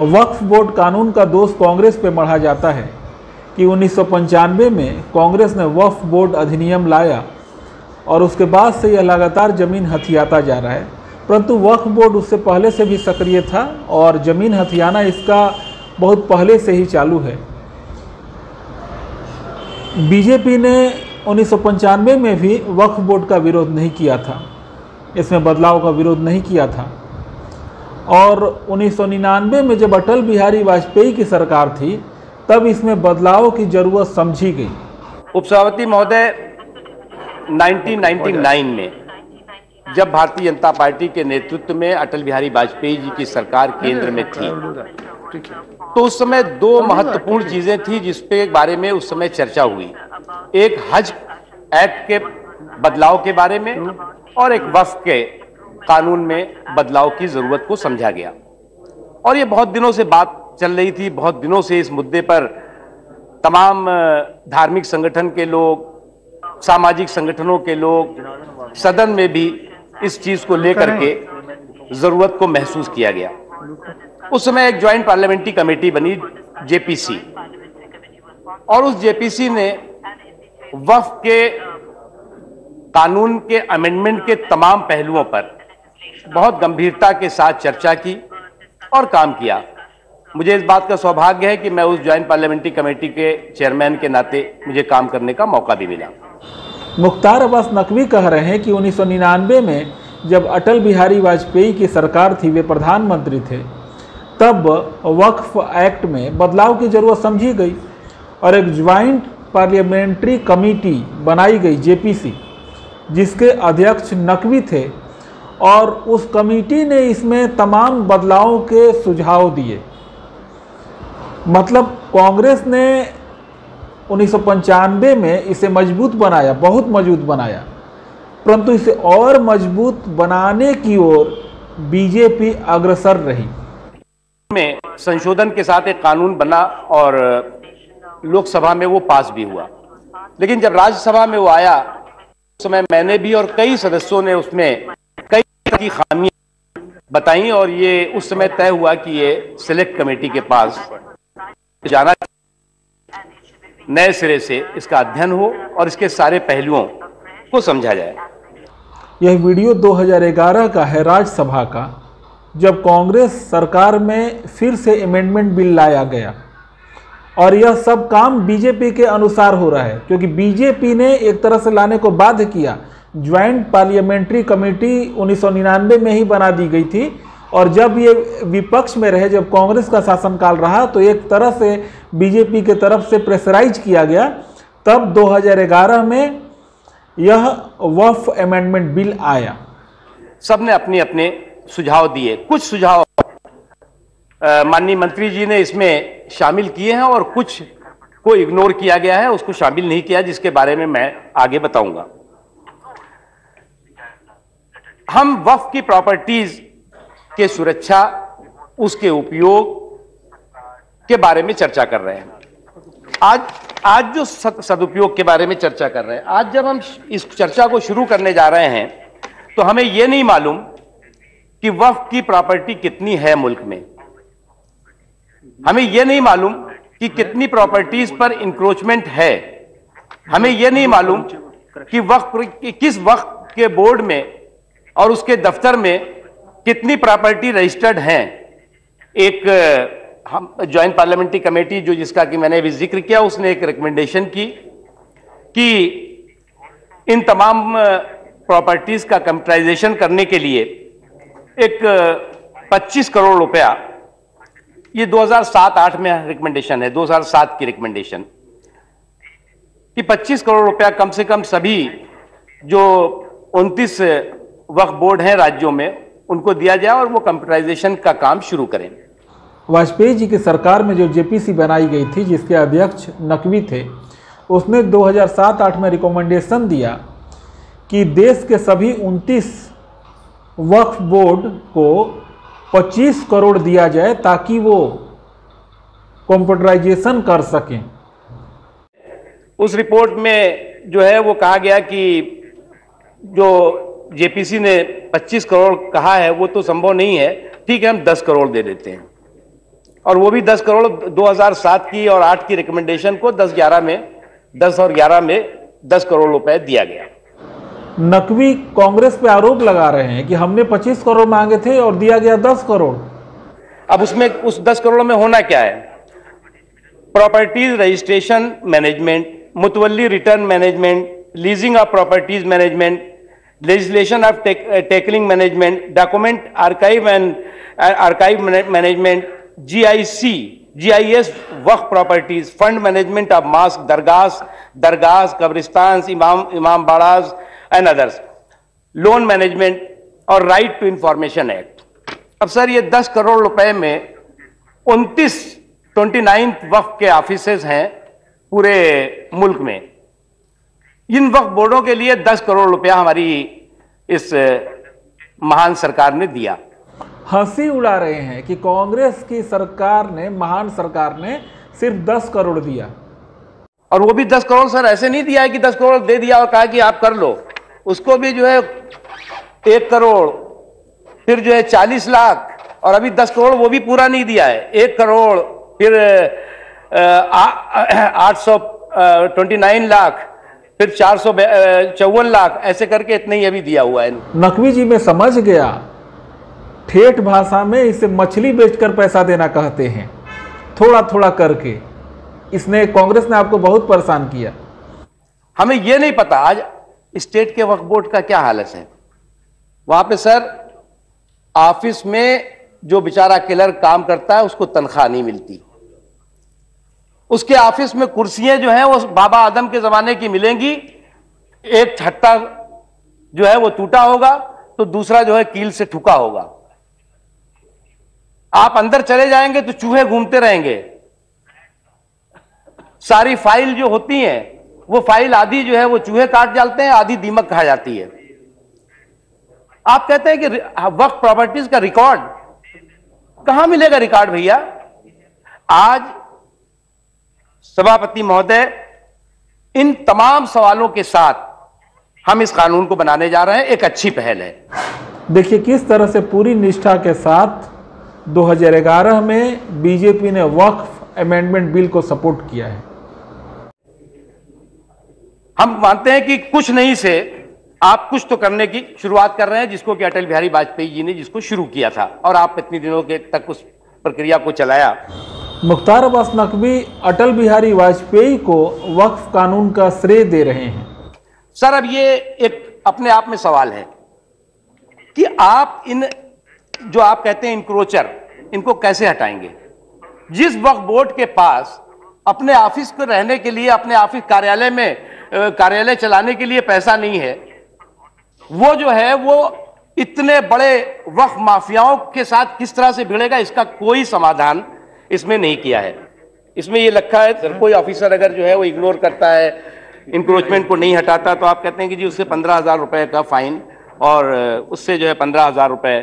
वक्फ board कानून का दोष कांग्रेस पे मढ़ा जाता है कि 1995 में कांग्रेस ने वक्फ बोर्ड अधिनियम लाया और उसके बाद से यह लगातार ज़मीन हथियाता जा रहा है, परंतु वक्फ बोर्ड उससे पहले से भी सक्रिय था और ज़मीन हथियाना इसका बहुत पहले से ही चालू है। बीजेपी ने 1995 में भी वक्फ बोर्ड का विरोध नहीं किया था, इसमें बदलाव का विरोध नहीं किया था, और 1999 में जब अटल बिहारी वाजपेयी की सरकार थी तब इसमें बदलाव की जरूरत समझी गई। उपसभापति महोदय, 1999 में जब भारतीय जनता पार्टी के नेतृत्व में अटल बिहारी वाजपेयी जी की सरकार केंद्र में थी, तो उस समय दो महत्वपूर्ण चीजें थी जिसपे बारे में उस समय चर्चा हुई। एक हज एक्ट के बदलाव के बारे में और एक वक्फ के कानून में बदलाव की जरूरत को समझा गया। और ये बहुत दिनों से बात चल रही थी, बहुत दिनों से इस मुद्दे पर तमाम धार्मिक संगठन के लोग, सामाजिक संगठनों के लोग, सदन में भी इस चीज को लेकर के जरूरत को महसूस किया गया। उस समय एक ज्वाइंट पार्लियामेंट्री कमेटी बनी, जेपीसी, और उस जेपीसी ने वक्फ के कानून के अमेंडमेंट के तमाम पहलुओं पर बहुत गंभीरता के साथ चर्चा की और काम किया। मुझे इस बात का सौभाग्य है कि मैं उस ज्वाइंट पार्लियामेंट्री कमेटी के चेयरमैन के नाते मुझे काम करने का मौका भी मिला। मुख्तार अब्बास नकवी कह रहे हैं कि 1999 में जब अटल बिहारी वाजपेयी की सरकार थी, वे प्रधानमंत्री थे, तब वक्फ एक्ट में बदलाव की जरूरत समझी गई और एक ज्वाइंट पार्लियामेंट्री कमेटी बनाई गई, जेपीसी, जिसके अध्यक्ष नकवी थे, और उस कमेटी ने इसमें तमाम बदलावों के सुझाव दिए। मतलब कांग्रेस ने 1995 में इसे मजबूत बनाया, बहुत मजबूत बनाया, परंतु इसे और मजबूत बनाने की ओर बीजेपी अग्रसर रही। में संशोधन के साथ एक कानून बना और लोकसभा में वो पास भी हुआ, लेकिन जब राज्यसभा में वो आया उस समय मैंने भी और कई सदस्यों ने उसमें कई तरह की खामियां बताई और ये उस समय तय हुआ कि ये सिलेक्ट कमेटी के पास जाना, नए सिरे से इसका अध्ययन हो और इसके सारे पहलुओं को समझा जाए। यह वीडियो 2011 का है, राज्यसभा का, जब कांग्रेस सरकार में फिर से अमेंडमेंट बिल लाया गया और यह सब काम बीजेपी के अनुसार हो रहा है, क्योंकि बीजेपी ने एक तरह से लाने को बाध्य किया। ज्वाइंट पार्लियामेंट्री कमेटी 1999 में ही बना दी गई थी और जब ये विपक्ष में रहे, जब कांग्रेस का शासनकाल रहा, तो एक तरह से बीजेपी के तरफ से प्रेशराइज किया गया। तब 2011 में यह वक्फ अमेंडमेंट बिल आया। सबने अपने अपने सुझाव दिए, कुछ सुझाव माननीय मंत्री जी ने इसमें शामिल किए हैं और कुछ को इग्नोर किया गया है, उसको शामिल नहीं किया, जिसके बारे में मैं आगे बताऊंगा। हम वक्फ की प्रॉपर्टीज के सुरक्षा, उसके उपयोग के बारे में चर्चा कर रहे हैं। आज जो सदुपयोग के बारे में चर्चा कर रहे हैं, आज जब हम इस चर्चा को शुरू करने जा रहे हैं तो हमें यह नहीं मालूम कि वक्फ की प्रॉपर्टी कितनी है मुल्क में, हमें यह नहीं मालूम कि कितनी प्रॉपर्टीज पर इंक्रोचमेंट है, हमें यह नहीं मालूम कि किस वक्फ के बोर्ड में और उसके दफ्तर में कितनी प्रॉपर्टी रजिस्टर्ड हैं। एक हम ज्वाइंट पार्लियामेंट्री कमेटी जो जिसका कि मैंने अभी जिक्र किया, उसने एक रिकमेंडेशन की कि इन तमाम प्रॉपर्टीज का कंप्यूटराइजेशन करने के लिए एक 25 करोड़ रुपया, ये 2007-8 में रिकमेंडेशन है, 2007 की रिकमेंडेशन, कि 25 करोड़ रुपया कम से कम सभी जो 29 वक्फ बोर्ड हैं राज्यों में उनको दिया जाए और वो कंप्यूटराइजेशन का काम शुरू करें। वाजपेयी जी की सरकार में जो जेपीसी बनाई गई थी, जिसके अध्यक्ष नकवी थे, उसने 2007-8 में रिकमेंडेशन दिया कि देश के सभी 29 वक्फ बोर्ड को 25 करोड़ दिया जाए ताकि वो कंप्यूटराइजेशन कर सकें। उस रिपोर्ट में जो है वो कहा गया कि जो जेपीसी ने 25 करोड़ कहा है वो तो संभव नहीं है, ठीक है हम 10 करोड़ दे देते हैं। और वो भी 10 करोड़ 2007 की और 8 की रिकमेंडेशन को 10 और 11 में 10 करोड़ रुपए दिया गया। नकवी कांग्रेस पे आरोप लगा रहे हैं कि हमने 25 करोड़ मांगे थे और दिया गया 10 करोड़। अब उसमें उस 10 करोड़ में होना क्या है? प्रॉपर्टीज रजिस्ट्रेशन मैनेजमेंट, मुतवल्ली return management, leasing of properties management, legislation of tackling management, document archive management, GIS वक्फ properties, fund management of mosque, दरगाह, कब्रिस्तान, इमाम बाड़ाज एंड अदर्स, लोन मैनेजमेंट और राइट टू इंफॉर्मेशन एक्ट। अब सर ये 10 करोड़ रुपए में 29 वक्फ के ऑफिसेज हैं पूरे मुल्क में। इन वक्फ बोर्डों के लिए 10 करोड़ रुपया हमारी इस महान सरकार ने दिया। हंसी उड़ा रहे हैं कि कांग्रेस की सरकार ने, महान सरकार ने सिर्फ 10 करोड़ दिया। और वो भी 10 करोड़ सर ऐसे नहीं दिया है कि 10 करोड़ दे दिया और कहा कि आप कर लो। उसको भी जो है 1 करोड़, फिर जो है 40 लाख, और अभी 10 करोड़ वो भी पूरा नहीं दिया है। 1 करोड़, फिर 829 लाख, फिर 454 लाख, ऐसे करके इतने ही अभी दिया हुआ है। नकवी जी मैं समझ गया, ठेठ भाषा में इसे मछली बेचकर पैसा देना कहते हैं, थोड़ा थोड़ा करके। इसने, कांग्रेस ने आपको बहुत परेशान किया। हमें यह नहीं पता आज स्टेट के वक्फ बोर्ड का क्या हालत है। वहां पे सर ऑफिस में जो बेचारा क्लर्क काम करता है उसको तनख्वाह नहीं मिलती। उसके ऑफिस में कुर्सियां जो हैं वो बाबा आदम के जमाने की मिलेंगी। एक छट्टा जो है वो टूटा होगा तो दूसरा जो है कील से ठुका होगा। आप अंदर चले जाएंगे तो चूहे घूमते रहेंगे। सारी फाइल जो होती हैं वो फाइल आधी जो है वो चूहे काट डालते हैं, आधी दीमक खा जाती है। आप कहते हैं कि वक्फ प्रॉपर्टीज का रिकॉर्ड कहां मिलेगा? रिकॉर्ड भैया, आज सभापति महोदय इन तमाम सवालों के साथ हम इस कानून को बनाने जा रहे हैं। एक अच्छी पहल है। देखिए किस तरह से पूरी निष्ठा के साथ 2011 में बीजेपी ने वक्फ अमेंडमेंट बिल को सपोर्ट किया है। हम मानते हैं कि कुछ नहीं से आप कुछ तो करने की शुरुआत कर रहे हैं, जिसको कि अटल बिहारी वाजपेयी जी ने जिसको शुरू किया था, और आप इतने दिनों के तक उस प्रक्रिया को चलाया। मुख्तार अब्बास नकवी अटल बिहारी वाजपेयी को वक्फ कानून का श्रेय दे रहे हैं। सर अब ये एक अपने आप में सवाल है कि आप इन जो आप कहते हैं इंक्रोचर, इनको कैसे हटाएंगे? जिस वक्फ बोर्ड के पास अपने ऑफिस को रहने के लिए, अपने ऑफिस कार्यालय चलाने के लिए पैसा नहीं है, वो जो है वो इतने बड़े वक्फ माफियाओं के साथ किस तरह से भिड़ेगा, इसका कोई समाधान इसमें नहीं किया है। इसमें ये लिखा है सर, कोई ऑफिसर अगर जो है वो इग्नोर करता है, इंक्रोचमेंट को नहीं हटाता, तो आप कहते हैं कि जी उससे 15,000 रुपए का फाइन और उससे जो है 15,000 रुपए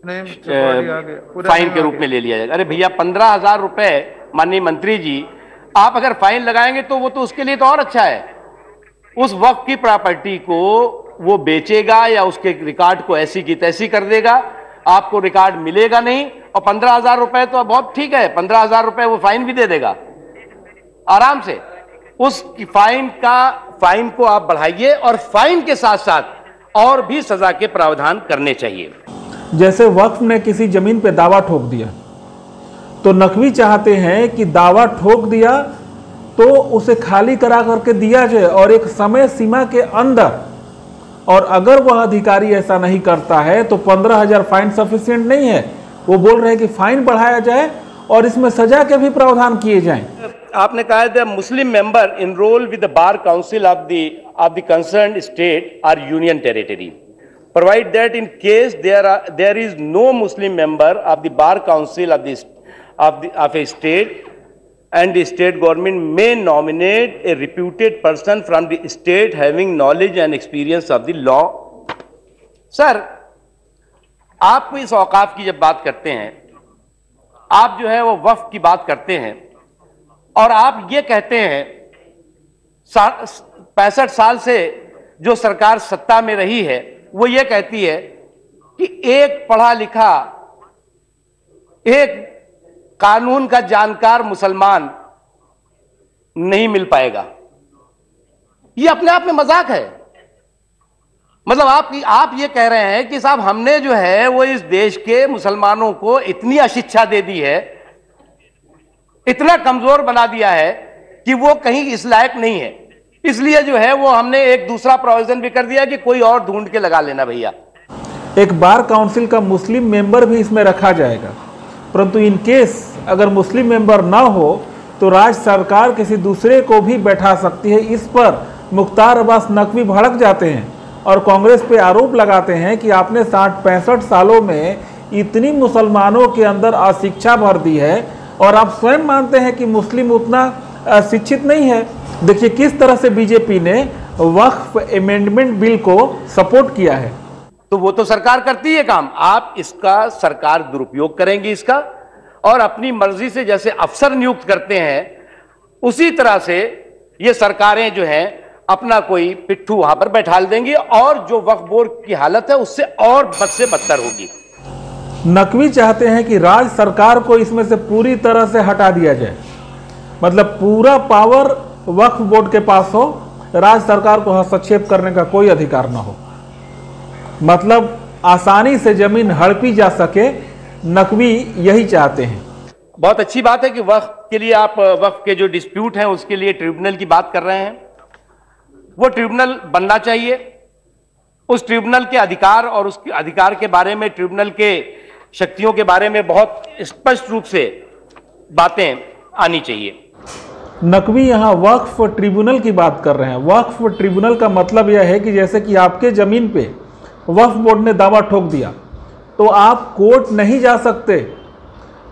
फाइन के रूप में ले लिया जाएगा। अरे भैया 15,000 रुपए, माननीय मंत्री जी, आप अगर फाइन लगाएंगे तो वो तो उसके लिए तो और अच्छा है। उस वक्त की प्रॉपर्टी को वो बेचेगा या उसके रिकॉर्ड को ऐसी की तैसी कर देगा, आपको रिकॉर्ड मिलेगा नहीं, और 15,000 रुपए तो बहुत ठीक है, 15,000 रुपए वो फाइन भी दे देगा आराम से। उस फाइन को आप बढ़ाइए और फाइन के साथ साथ और भी सजा के प्रावधान करने चाहिए। जैसे वक्फ ने किसी जमीन पे दावा ठोक दिया, तो नकवी चाहते हैं कि दावा ठोक दिया तो उसे खाली करा करके दिया जाए और एक समय सीमा के अंदर, और अगर वह अधिकारी ऐसा नहीं करता है तो 15,000 फाइन सफिशिएंट नहीं है। वो बोल रहे हैं कि फाइन बढ़ाया जाए और इसमें सजा के भी प्रावधान किए जाएं। आपने कहा है the Muslim member enrol with the bar council of the concerned state or union territory provide that in case there is no Muslim member of the bar council of a state, and the state government may nominate a reputed person from the state having knowledge and experience of the law. Sir, आप इस औकाफ की जब बात करते हैं, आप जो है वो वक्फ की बात करते हैं, और आप ये कहते हैं 65 साल से जो सरकार सत्ता में रही है वो ये कहती है कि एक पढ़ा लिखा, एक कानून का जानकार मुसलमान नहीं मिल पाएगा। ये अपने आप में मजाक है। मतलब आप ये कह रहे हैं कि साहब हमने जो है वो इस देश के मुसलमानों को इतनी अशिक्षा दे दी है, इतना कमजोर बना दिया है कि वो कहीं इस लायक नहीं है, इसलिए जो है वो हमने एक दूसरा प्रोविजन भी कर दिया कि कोई और ढूंढ के लगा लेना भैया। एक बार काउंसिल का मुस्लिम मेंबर भी इसमें रखा जाएगा, परंतु इन केस अगर मुस्लिम मेंबर ना हो तो राज्य सरकार किसी दूसरे को भी बैठा सकती है। इस पर मुख्तार अब्बास नकवी भड़क जाते हैं और कांग्रेस पे आरोप लगाते हैं कि आपने 60-65 सालों में इतनी मुसलमानों के अंदर अशिक्षा भर दी है और आप स्वयं मानते हैं कि मुस्लिम उतना शिक्षित नहीं है। देखिए किस तरह से बीजेपी ने वक्फ अमेंडमेंट बिल को सपोर्ट किया है। तो वो तो सरकार करती है काम, आप इसका सरकार दुरुपयोग करेंगी इसका, और अपनी मर्जी से जैसे अफसर नियुक्त करते हैं उसी तरह से ये सरकारें जो हैं अपना कोई पिट्ठू वहां पर बैठा देंगी और जो वक्फ बोर्ड की हालत है उससे और बद से बदतर होगी। नकवी चाहते हैं कि राज्य सरकार को इसमें से पूरी तरह से हटा दिया जाए, मतलब पूरा पावर वक्फ बोर्ड के पास हो, राज्य सरकार को हस्तक्षेप करने का कोई अधिकार ना हो, मतलब आसानी से जमीन हड़पी जा सके। नकवी यही चाहते हैं। बहुत अच्छी बात है कि वक्फ के लिए आप वक्फ के जो डिस्प्यूट हैं उसके लिए ट्रिब्यूनल की बात कर रहे हैं। वो ट्रिब्यूनल बनना चाहिए, उस ट्रिब्यूनल के अधिकार और उसके अधिकार के बारे में, ट्रिब्यूनल के शक्तियों के बारे में बहुत स्पष्ट रूप से बातें आनी चाहिए। नकवी यहाँ वक्फ ट्रिब्यूनल की बात कर रहे हैं। वक्फ ट्रिब्यूनल का मतलब यह है कि जैसे कि आपके जमीन पे वक्फ बोर्ड ने दावा ठोक दिया तो आप कोर्ट नहीं जा सकते,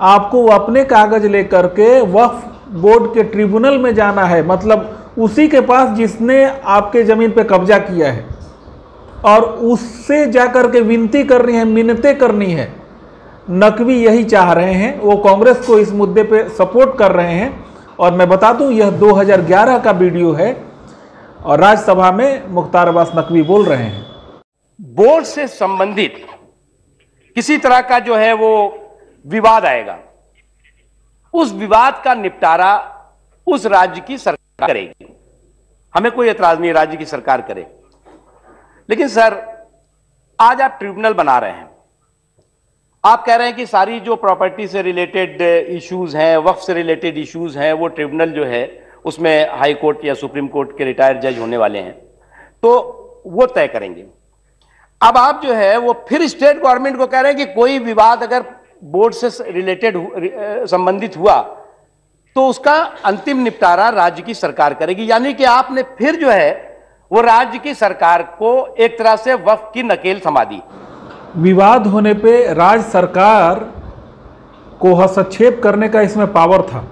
आपको अपने कागज लेकर के वक्फ बोर्ड के ट्रिब्यूनल में जाना है, मतलब उसी के पास जिसने आपके जमीन पे कब्जा किया है, और उससे जाकर के विनती करनी है, मिन्नतें करनी है। नकवी यही चाह रहे हैं, वो कांग्रेस को इस मुद्दे पे सपोर्ट कर रहे हैं। और मैं बता दूं यह 2011 का वीडियो है और राज्यसभा में मुख्तार अब्बास नकवी बोल रहे हैं। बोर्ड से संबंधित किसी तरह का जो है वो विवाद आएगा, उस विवाद का निपटारा उस राज्य की सरकार करेगी, हमें कोई एतराज नहीं राज्य की सरकार करे। लेकिन सर आज आप ट्रिब्यूनल बना रहे हैं, आप कह रहे हैं कि सारी जो प्रॉपर्टी से रिलेटेड इश्यूज हैं, वक्फ से रिलेटेड इश्यूज हैं, वो ट्रिब्यूनल जो है उसमें हाई कोर्ट या सुप्रीम कोर्ट के रिटायर्ड जज होने वाले हैं तो वो तय करेंगे। अब आप जो है वो फिर स्टेट गवर्नमेंट को कह रहे हैं कि कोई विवाद अगर बोर्ड से रिलेटेड संबंधित हुआ तो उसका अंतिम निपटारा राज्य की सरकार करेगी। यानी कि आपने फिर जो है वो राज्य की सरकार को एक तरह से वक्फ की नकेल थमा दी। विवाद होने पे राज्य सरकार को हस्तक्षेप करने का इसमें पावर था,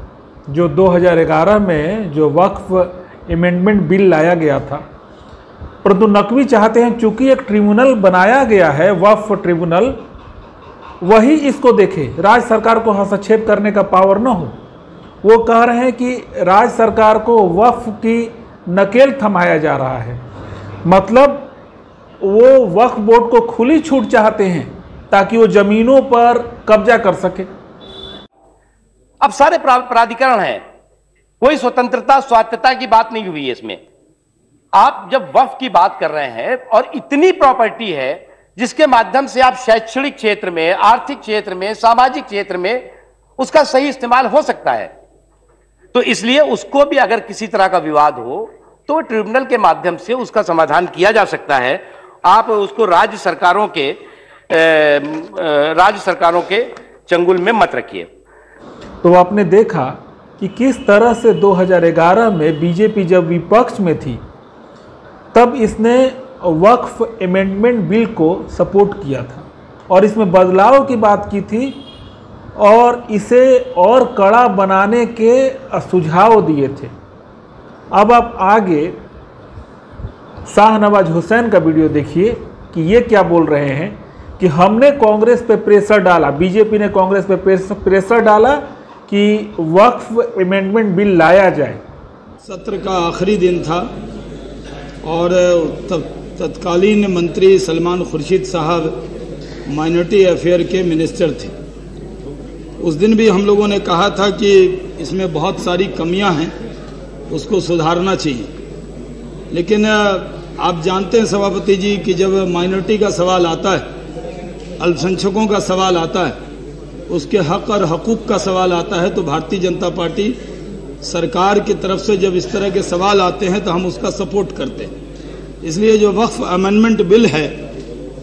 जो 2011 में जो वक्फ अमेंडमेंट बिल लाया गया था। परंतु नकवी चाहते हैं चूंकि एक ट्रिब्यूनल बनाया गया है, वक्फ ट्रिब्यूनल, वही इसको देखे, राज्य सरकार को हस्तक्षेप करने का पावर न हो। वो कह रहे हैं कि राज्य सरकार को वक्फ की नकेल थमाया जा रहा है, मतलब वो वक्फ बोर्ड को खुली छूट चाहते हैं ताकि वो जमीनों पर कब्जा कर सके। अब सारे प्राधिकरण हैं, कोई स्वतंत्रता स्वायत्तता की बात नहीं हुई है इसमें। आप जब वक्फ की बात कर रहे हैं और इतनी प्रॉपर्टी है जिसके माध्यम से आप शैक्षणिक क्षेत्र में, आर्थिक क्षेत्र में, सामाजिक क्षेत्र में उसका सही इस्तेमाल हो सकता है, तो इसलिए उसको भी अगर किसी तरह का विवाद हो तो ट्रिब्यूनल के माध्यम से उसका समाधान किया जा सकता है। आप उसको राज्य सरकारों के चंगुल में मत रखिए। तो आपने देखा कि किस तरह से 2011 में बीजेपी जब विपक्ष में थी तब इसने वक्फ अमेंडमेंट बिल को सपोर्ट किया था और इसमें बदलाव की बात की थी और इसे और कड़ा बनाने के सुझाव दिए थे। अब आप आगे शाहनवाज हुसैन का वीडियो देखिए कि ये क्या बोल रहे हैं कि हमने कांग्रेस पे प्रेशर डाला, बीजेपी ने कांग्रेस पे प्रेशर डाला कि वक्फ अमेंडमेंट बिल लाया जाए। सत्र का आखिरी दिन था और तत्कालीन मंत्री सलमान खुर्शीद साहब माइनॉरिटी अफेयर के मिनिस्टर थे। उस दिन भी हम लोगों ने कहा था कि इसमें बहुत सारी कमियां हैं, उसको सुधारना चाहिए। लेकिन आप जानते हैं सभापति जी कि जब माइनॉरिटी का सवाल आता है, अल्पसंख्यकों का सवाल आता है, उसके हक और हकूक़ का सवाल आता है, तो भारतीय जनता पार्टी सरकार की तरफ से जब इस तरह के सवाल आते हैं तो हम उसका सपोर्ट करते हैं। इसलिए जो वक्फ अमेंडमेंट बिल है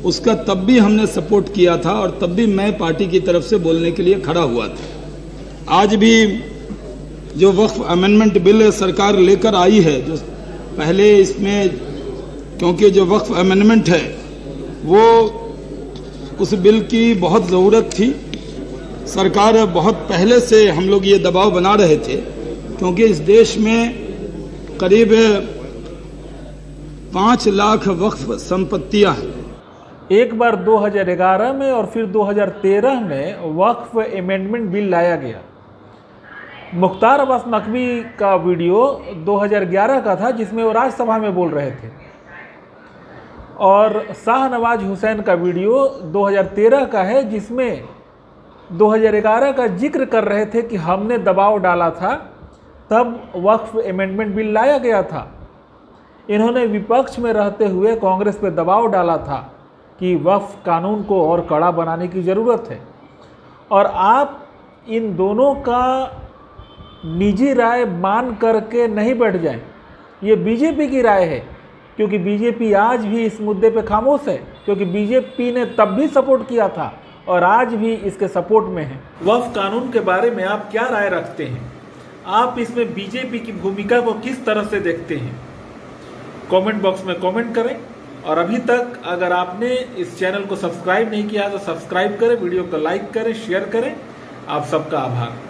उसका तब भी हमने सपोर्ट किया था और तब भी मैं पार्टी की तरफ से बोलने के लिए खड़ा हुआ था। आज भी जो वक्फ अमेंडमेंट बिल सरकार लेकर आई है, जो पहले इसमें, क्योंकि जो वक्फ अमेंडमेंट है वो उस बिल की बहुत ज़रूरत थी। सरकार बहुत पहले से हम लोग ये दबाव बना रहे थे, क्योंकि इस देश में करीब 5 लाख वक्फ संपत्तियां हैं। एक बार 2011 में और फिर 2013 में वक्फ अमेंडमेंट बिल लाया गया। मुख्तार अब्बास नकवी का वीडियो 2011 का था जिसमें वो राज्यसभा में बोल रहे थे, और शाहनवाज हुसैन का वीडियो 2013 का है जिसमें 2011 का जिक्र कर रहे थे कि हमने दबाव डाला था, तब वक्फ अमेंडमेंट बिल लाया गया था। इन्होंने विपक्ष में रहते हुए कांग्रेस पर दबाव डाला था कि वक्फ कानून को और कड़ा बनाने की ज़रूरत है। और आप इन दोनों का निजी राय मान करके नहीं बैठ जाएं, ये बीजेपी की राय है, क्योंकि बीजेपी आज भी इस मुद्दे पे खामोश है, क्योंकि बीजेपी ने तब भी सपोर्ट किया था और आज भी इसके सपोर्ट में है। वक्फ कानून के बारे में आप क्या राय रखते हैं? आप इसमें बीजेपी की भूमिका को किस तरह से देखते हैं? कमेंट बॉक्स में कमेंट करें, और अभी तक अगर आपने इस चैनल को सब्सक्राइब नहीं किया तो सब्सक्राइब करें, वीडियो को लाइक करें, शेयर करें। आप सबका आभार।